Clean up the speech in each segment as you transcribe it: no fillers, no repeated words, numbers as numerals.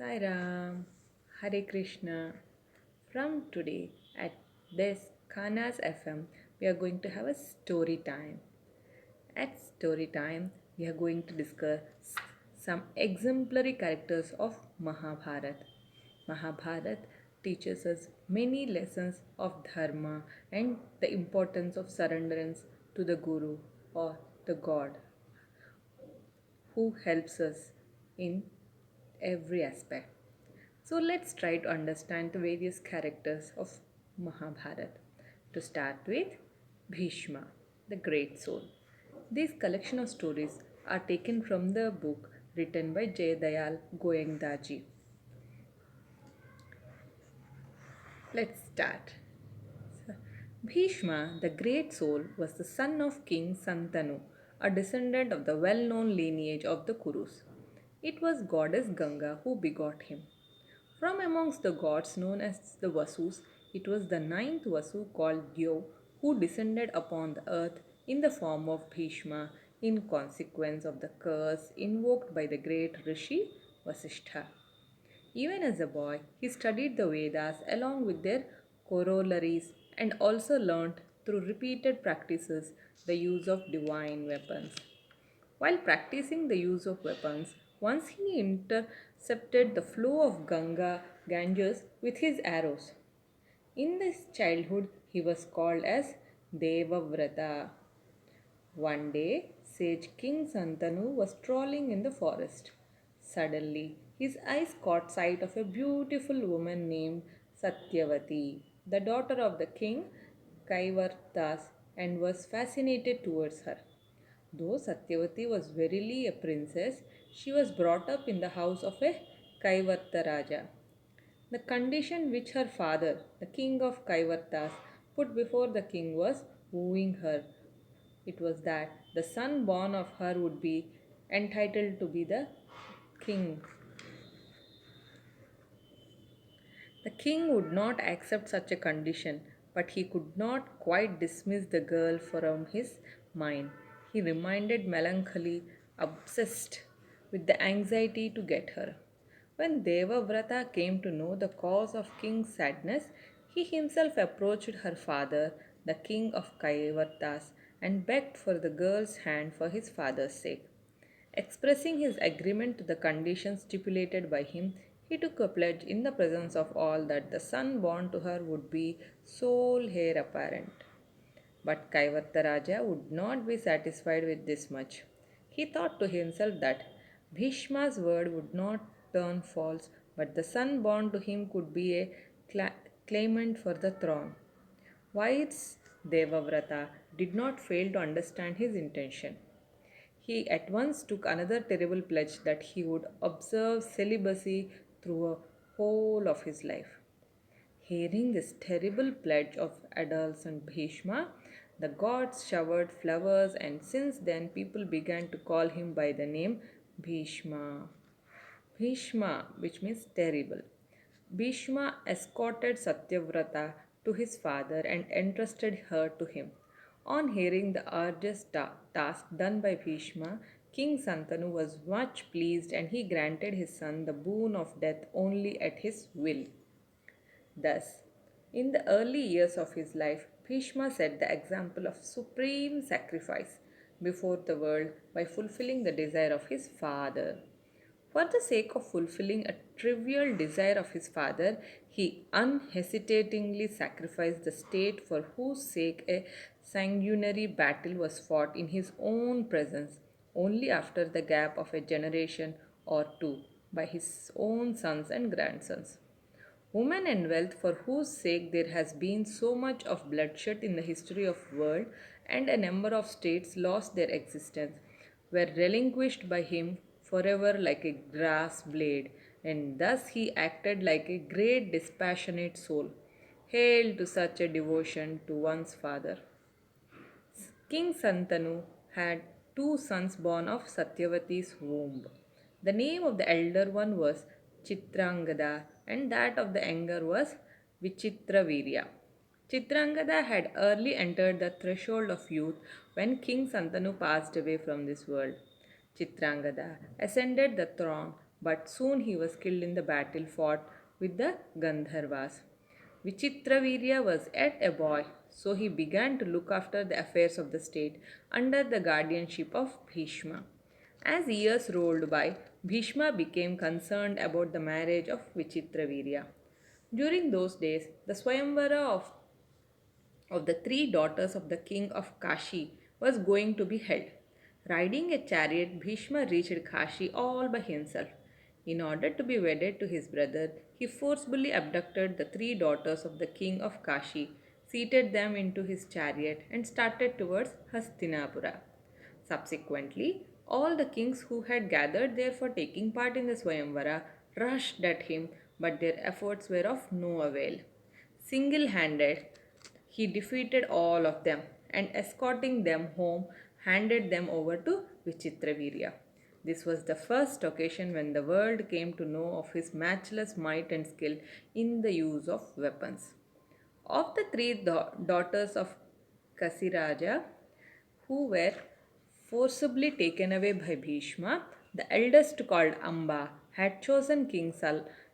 Sai Ram, Hare Krishna. From today at this Khanas FM, we are going to have a story time. At story time, we are going to discuss some exemplary characters of Mahabharat. Mahabharat teaches us many lessons of dharma and the importance of surrenderance to the Guru or the God who helps us in every aspect. So let's try to understand the various characters of Mahabharata. To start with, Bhishma, the great soul. This collection of stories are taken from the book written by Jayadayal Goendaji. Let's start. Bhishma, the great soul, was the son of King Santanu, a descendant of the well known lineage of the Kurus. It was goddess Ganga who begot him. From amongst the gods known as the Vasus, it was the ninth Vasu called Dyo who descended upon the earth in the form of Bhishma in consequence of the curse invoked by the great Rishi Vasishtha. Even as a boy, he studied the Vedas along with their corollaries and also learnt through repeated practices the use of divine weapons. While practicing the use of weapons, once he intercepted the flow of Ganges with his arrows. In his childhood, he was called as Devavrata. One day, sage King Santanu was strolling in the forest. Suddenly, his eyes caught sight of a beautiful woman named Satyavati, the daughter of the king Kaivartas, and was fascinated towards her. Though Satyavati was verily a princess, she was brought up in the house of a Kaivarta Raja. The condition which her father, the king of Kaivartas, put before the king was wooing her. It was that the son born of her would be entitled to be the king. The king would not accept such a condition, but he could not quite dismiss the girl from his mind. He remained melancholy, obsessed with the anxiety to get her. When Devavrata came to know the cause of king's sadness, he himself approached her father, the king of Kaivartas, and begged for the girl's hand for his father's sake. Expressing his agreement to the conditions stipulated by him, he took a pledge in the presence of all that the son born to her would be sole heir apparent. But Kaivarta Raja would not be satisfied with this much. He thought to himself that Bhishma's word would not turn false, but the son born to him could be a claimant for the throne. Wise Devavrata did not fail to understand his intention. He at once took another terrible pledge that he would observe celibacy through a whole of his life. Hearing this terrible pledge of adults and Bhishma, the gods showered flowers, and since then people began to call him by the name Bhishma. Bhishma, which means terrible. Bhishma escorted Satyavrata to his father and entrusted her to him. On hearing the arduous task done by Bhishma, King Santanu was much pleased and he granted his son the boon of death only at his will. Thus, in the early years of his life, Bhishma set the example of supreme sacrifice before the world by fulfilling the desire of his father. For the sake of fulfilling a trivial desire of his father, he unhesitatingly sacrificed the state for whose sake a sanguinary battle was fought in his own presence, only after the gap of a generation or two, by his own sons and grandsons. Women and wealth, for whose sake there has been so much of bloodshed in the history of world, and a number of states lost their existence, were relinquished by him forever like a grass blade, and thus he acted like a great dispassionate soul. Hail to such a devotion to one's father. King Santanu had two sons born of Satyavati's womb. The name of the elder one was Chitrangada and that of the younger was Vichitravirya. Chitrangada had early entered the threshold of youth when King Santanu passed away from this world. Chitrangada ascended the throne but soon he was killed in the battle fought with the Gandharvas. Vichitravirya was yet a boy, so he began to look after the affairs of the state under the guardianship of Bhishma. As years rolled by, Bhishma became concerned about the marriage of Vichitravirya. During those days, the Swayamvara of the three daughters of the king of Kashi was going to be held. Riding a chariot, Bhishma reached Kashi all by himself. In order to be wedded to his brother, he forcibly abducted the three daughters of the king of Kashi, seated them into his chariot, and started towards Hastinapura. Subsequently, all the kings who had gathered there for taking part in the Swayamvara rushed at him, but their efforts were of no avail. Single handed, he defeated all of them and, escorting them home, handed them over to Vichitravirya. This was the first occasion when the world came to know of his matchless might and skill in the use of weapons. Of the three daughters of Kasiraja, who were forcibly taken away by Bhishma, the eldest, called Amba, had chosen King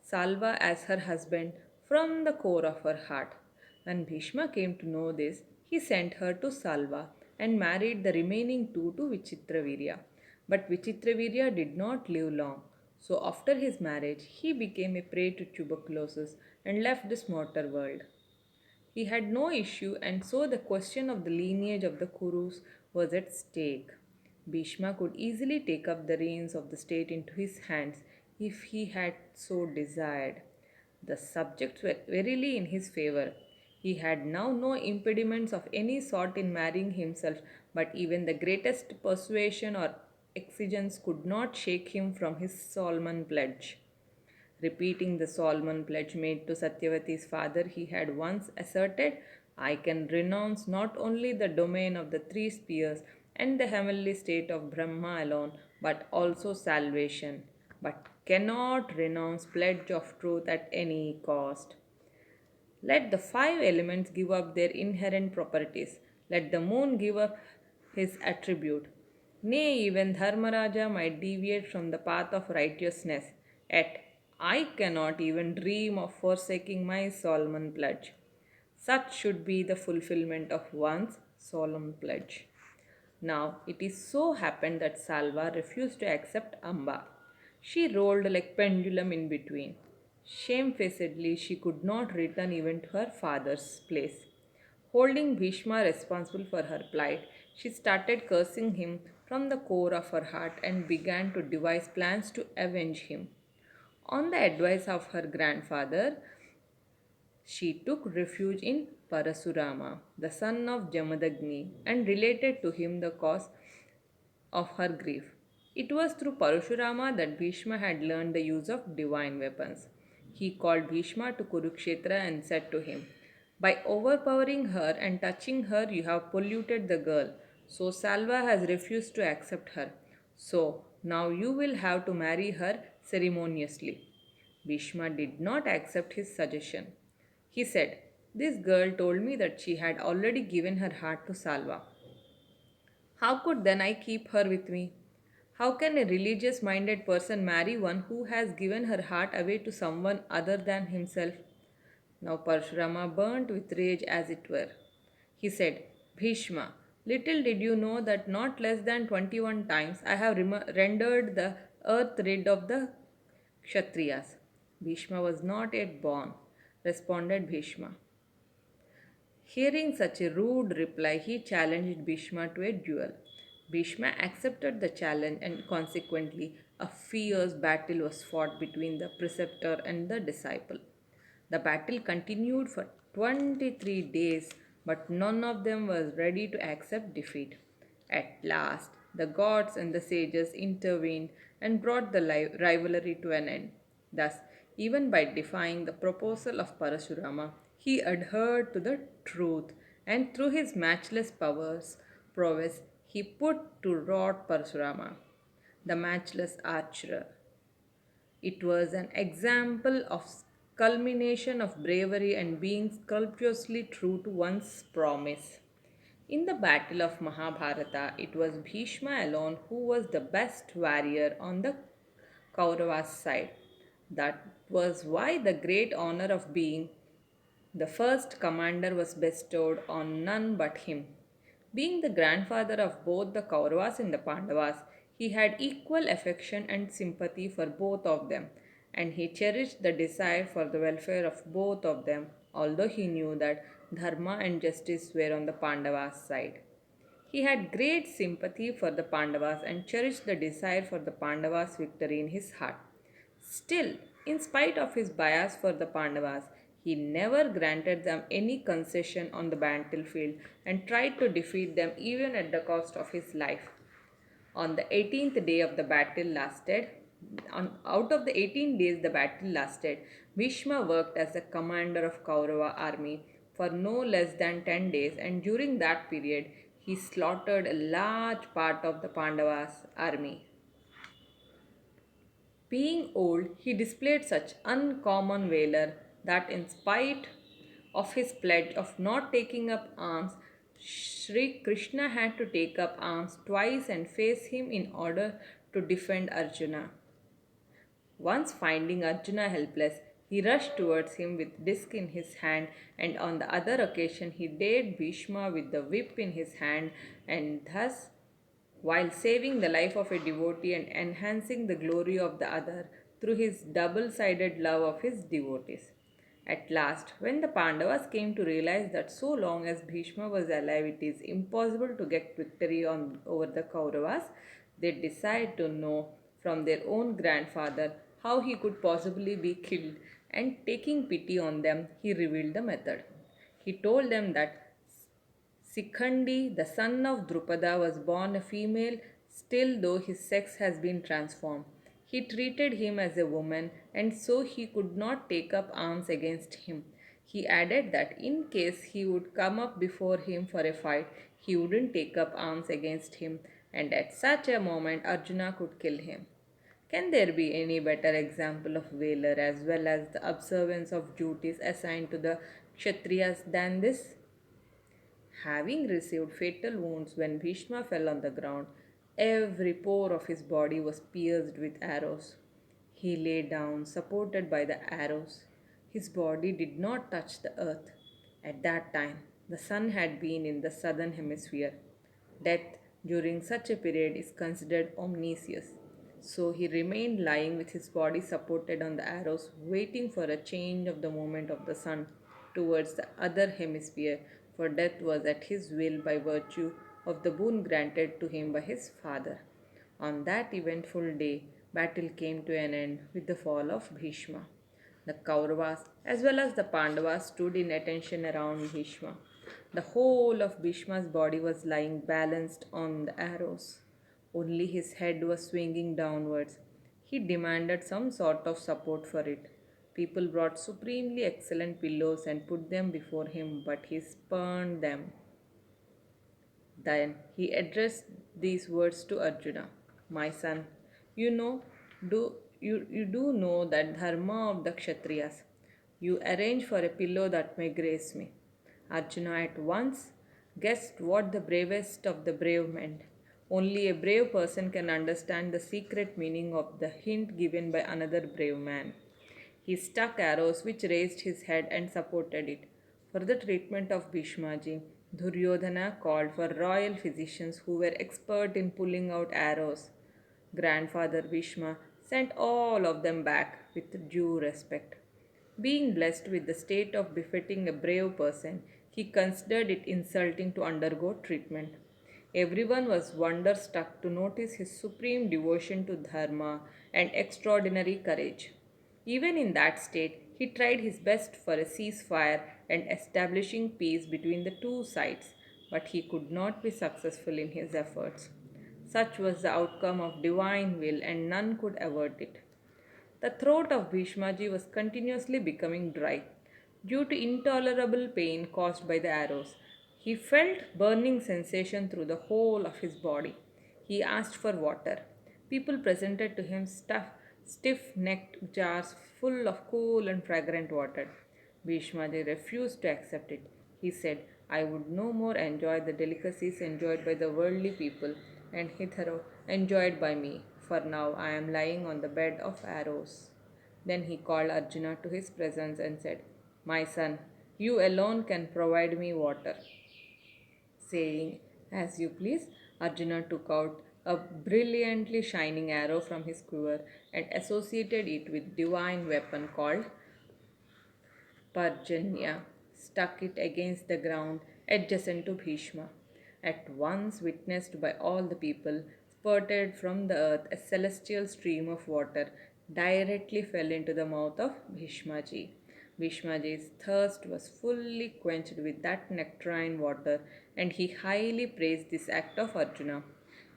Salva as her husband from the core of her heart. When Bhishma came to know this, he sent her to Salva and married the remaining two to Vichitravirya. But Vichitravirya did not live long, so after his marriage, he became a prey to tuberculosis and left this mortal world. He had no issue, and so the question of the lineage of the Kurus was at stake. Bhishma could easily take up the reins of the state into his hands if he had so desired. The subjects were verily in his favor. He had now no impediments of any sort in marrying himself, but even the greatest persuasion or exigence could not shake him from his solemn pledge. Repeating the solemn pledge made to Satyavati's father, he had once asserted, I can renounce not only the domain of the three spheres and the heavenly state of Brahma alone, but also salvation, but cannot renounce pledge of truth at any cost. Let the five elements give up their inherent properties. Let the moon give up his attribute. Nay, even Dharmaraja might deviate from the path of righteousness. Yet I cannot even dream of forsaking my solemn pledge. Such should be the fulfillment of one's solemn pledge. Now it is so happened that Salva refused to accept Amba. She rolled like pendulum in between. Shamefacedly, she could not return even to her father's place. Holding Bhishma responsible for her plight, she started cursing him from the core of her heart and began to devise plans to avenge him. On the advice of her grandfather, she took refuge in Parasurama, the son of Jamadagni, and related to him the cause of her grief. It was through Parashurama that Bhishma had learned the use of divine weapons. He called Bhishma to Kurukshetra and said to him, by overpowering her and touching her, you have polluted the girl. So Salva has refused to accept her. So now you will have to marry her ceremoniously. Bhishma did not accept his suggestion. He said, this girl told me that she had already given her heart to Salva. How could then I keep her with me? How can a religious minded person marry one who has given her heart away to someone other than himself? Now Parshurama burnt with rage as it were. He said, Bhishma, little did you know that not less than 21 times I have rendered the earth rid of the Kshatriyas. Bhishma was not yet born, responded Bhishma. Hearing such a rude reply, he challenged Bhishma to a duel. Bhishma accepted the challenge, and consequently, a fierce battle was fought between the preceptor and the disciple. The battle continued for 23 days, but none of them was ready to accept defeat. At last, the gods and the sages intervened and brought the rivalry to an end. Thus, even by defying the proposal of Parashurama, he adhered to the truth, and through his matchless prowess, he put to rout Parashurama, the matchless archer. It was an example of culmination of bravery and being scrupulously true to one's promise. In the battle of Mahabharata, it was Bhishma alone who was the best warrior on the Kaurava's side. That was why the great honor of being the first commander was bestowed on none but him. Being the grandfather of both the Kauravas and the Pandavas, he had equal affection and sympathy for both of them, and he cherished the desire for the welfare of both of them, although he knew that Dharma and justice were on the Pandavas' side. He had great sympathy for the Pandavas and cherished the desire for the Pandavas' victory in his heart. Still, in spite of his bias for the Pandavas, he never granted them any concession on the battlefield and tried to defeat them even at the cost of his life. On the 18th day of the battle lasted, out of the 18 days the battle lasted, Bhishma worked as the commander of Kaurava army for no less than 10 days, and during that period he slaughtered a large part of the Pandavas army. Being old, he displayed such uncommon valor that, in spite of his pledge of not taking up arms, Sri Krishna had to take up arms twice and face him in order to defend Arjuna. Once finding Arjuna helpless, he rushed towards him with disc in his hand, and on the other occasion he dared Bhishma with the whip in his hand, and thus, while saving the life of a devotee and enhancing the glory of the other through his double sided love of his devotees. At last, when the Pandavas came to realize that so long as Bhishma was alive it is impossible to get victory over the Kauravas, they decided to know from their own grandfather how he could possibly be killed, and taking pity on them, he revealed the method. He told them that Sikhandi, the son of Drupada, was born a female still though his sex has been transformed. He treated him as a woman and so he could not take up arms against him. He added that in case he would come up before him for a fight, he wouldn't take up arms against him, and at such a moment Arjuna could kill him. Can there be any better example of valor as well as the observance of duties assigned to the Kshatriyas than this? Having received fatal wounds when Bhishma fell on the ground, every pore of his body was pierced with arrows. He lay down, supported by the arrows. His body did not touch the earth. At that time, the sun had been in the southern hemisphere. Death during such a period is considered omniscience. So he remained lying with his body supported on the arrows, waiting for a change of the movement of the sun towards the other hemisphere, for death was at his will by virtue of the boon granted to him by his father. On that eventful day, battle came to an end with the fall of Bhishma. The Kauravas as well as the Pandavas stood in attention around Bhishma. The whole of Bhishma's body was lying balanced on the arrows. Only his head was swinging downwards. He demanded some sort of support for it. People brought supremely excellent pillows and put them before him, but he spurned them. Then he addressed these words to Arjuna: My son, you know, you do know that dharma of the Kshatriyas. You arrange for a pillow that may grace me. Arjuna at once guessed what the bravest of the brave meant. Only a brave person can understand the secret meaning of the hint given by another brave man. He struck arrows which raised his head and supported it. For the treatment of Bhishmaji, Duryodhana called for royal physicians who were expert in pulling out arrows. Grandfather Bhishma sent all of them back with due respect. Being blessed with the state of befitting a brave person, he considered it insulting to undergo treatment. Everyone was wonderstruck to notice his supreme devotion to Dharma and extraordinary courage. Even in that state, he tried his best for a ceasefire and establishing peace between the two sides, but he could not be successful in his efforts. Such was the outcome of divine will, and none could avert it. The throat of Bhishmaji was continuously becoming dry due to intolerable pain caused by the arrows. He felt burning sensation through the whole of his body. He asked for water. People presented to him stiff-necked jars full of cool and fragrant water. Bhishmaji refused to accept it. He said, I would no more enjoy the delicacies enjoyed by the worldly people and hitherto enjoyed by me. for now I am lying on the bed of arrows. Then he called Arjuna to his presence and said, My son, you alone can provide me water. Saying, As you please, Arjuna took out a brilliantly shining arrow from his quiver and associated it with divine weapon called Parjanya, stuck it against the ground adjacent to Bhishma. At once witnessed by all the people, spurted from the earth a celestial stream of water directly fell into the mouth of Bhishmaji. Bhishmaji's thirst was fully quenched with that nectarine water, and he highly praised this act of Arjuna.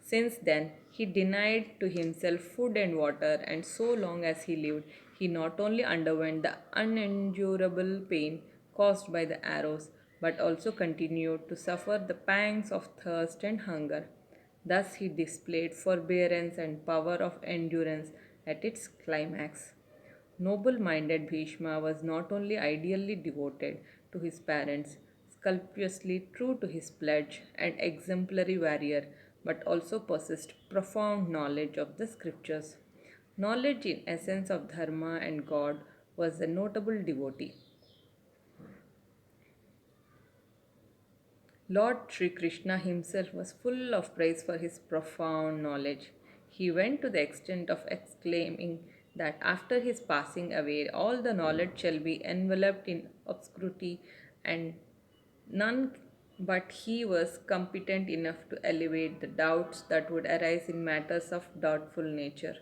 Since then, he denied to himself food and water, and so long as he lived, he not only underwent the unendurable pain caused by the arrows, but also continued to suffer the pangs of thirst and hunger. Thus, he displayed forbearance and power of endurance at its climax. Noble minded Bhishma was not only ideally devoted to his parents, scrupulously true to his pledge, and exemplary warrior, but also possessed profound knowledge of the scriptures. Knowledge in essence of Dharma and God was a notable devotee. Lord Sri Krishna himself was full of praise for his profound knowledge. He went to the extent of exclaiming that after his passing away, all the knowledge shall be enveloped in obscurity, and none but he was competent enough to alleviate the doubts that would arise in matters of doubtful nature.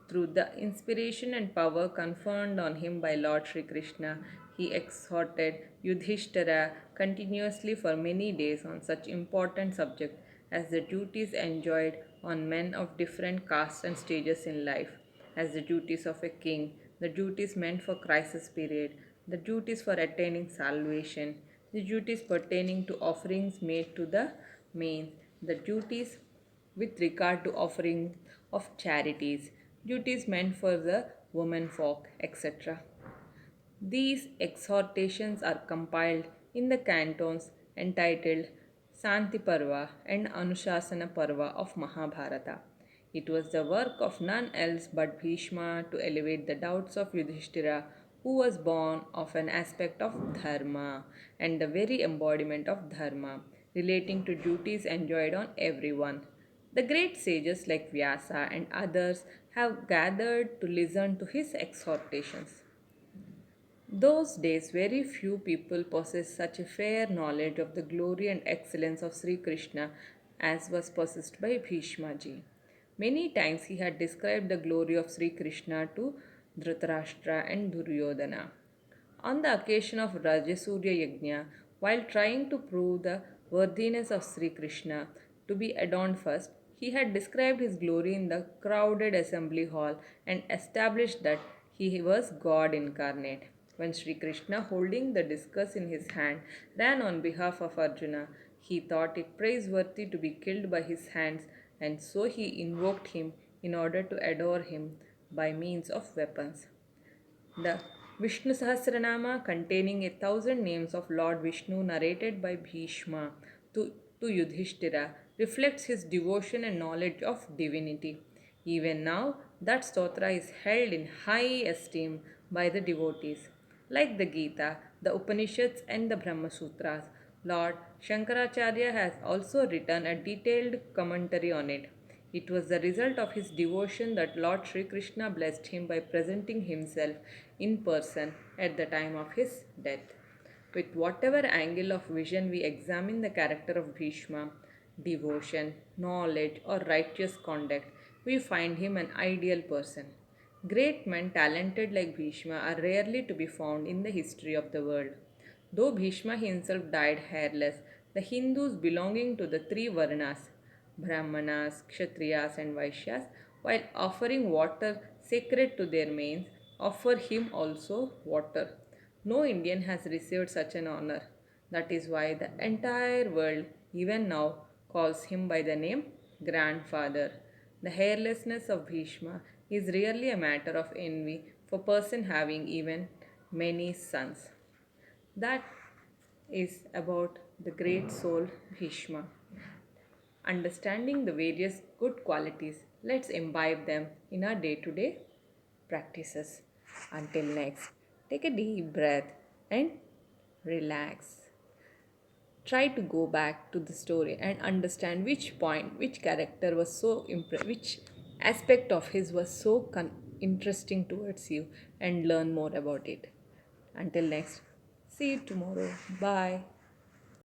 Through the inspiration and power conferred on him by Lord Sri Krishna, he exhorted Yudhishthira continuously for many days on such important subjects as the duties enjoined on men of different castes and stages in life, as the duties of a king, the duties meant for crisis period, the duties for attaining salvation, the duties pertaining to offerings made to the main, the duties with regard to offering of charities, duties meant for the women folk, etc. These exhortations are compiled in the cantons entitled Santi Parva and Anushasana Parva of Mahabharata. It was the work of none else but Bhishma to elevate the doubts of Yudhishthira, who was born of an aspect of Dharma and the very embodiment of Dharma, relating to duties enjoined on everyone. The great sages like Vyasa and others have gathered to listen to his exhortations. Those days, very few people possessed such a fair knowledge of the glory and excellence of Sri Krishna as was possessed by Bhishma ji. Many times he had described the glory of Sri Krishna to Dhritarashtra and Duryodhana. On the occasion of Rajasurya Yajna, while trying to prove the worthiness of Sri Krishna to be adorned first, he had described his glory in the crowded assembly hall and established that he was God incarnate. When Sri Krishna, holding the discus in his hand, ran on behalf of Arjuna, he thought it praiseworthy to be killed by his hands, and so he invoked him in order to adore him by means of weapons. The Vishnu Sahasranama, containing 1,000 names of Lord Vishnu narrated by Bhishma to Yudhishthira, reflects his devotion and knowledge of divinity. Even now, that stotra is held in high esteem by the devotees. Like the Gita, the Upanishads, and the Brahma Sutras, Lord Shankaracharya has also written a detailed commentary on it. It was the result of his devotion that Lord Sri Krishna blessed him by presenting himself in person at the time of his death. With whatever angle of vision we examine the character of Bhishma, devotion, knowledge, or righteous conduct, we find him an ideal person. Great men talented like Bhishma are rarely to be found in the history of the world. Though Bhishma himself died hairless, the Hindus belonging to the three Varnas, Brahmanas, Kshatriyas, and Vaishyas, while offering water sacred to their mains, offer him also water. No Indian has received such an honor. That is why the entire world, even now, calls him by the name Grandfather. The hairlessness of Bhishma is really a matter of envy for person having even many sons. That is about the great soul Bhishma. Understanding the various good qualities Let's imbibe them in our day to day practices. Until next, take a deep breath and relax. Try to go back to the story and understand which point, which character was so which aspect of his was so interesting towards you, and learn more about it. Until next, see you tomorrow. Bye.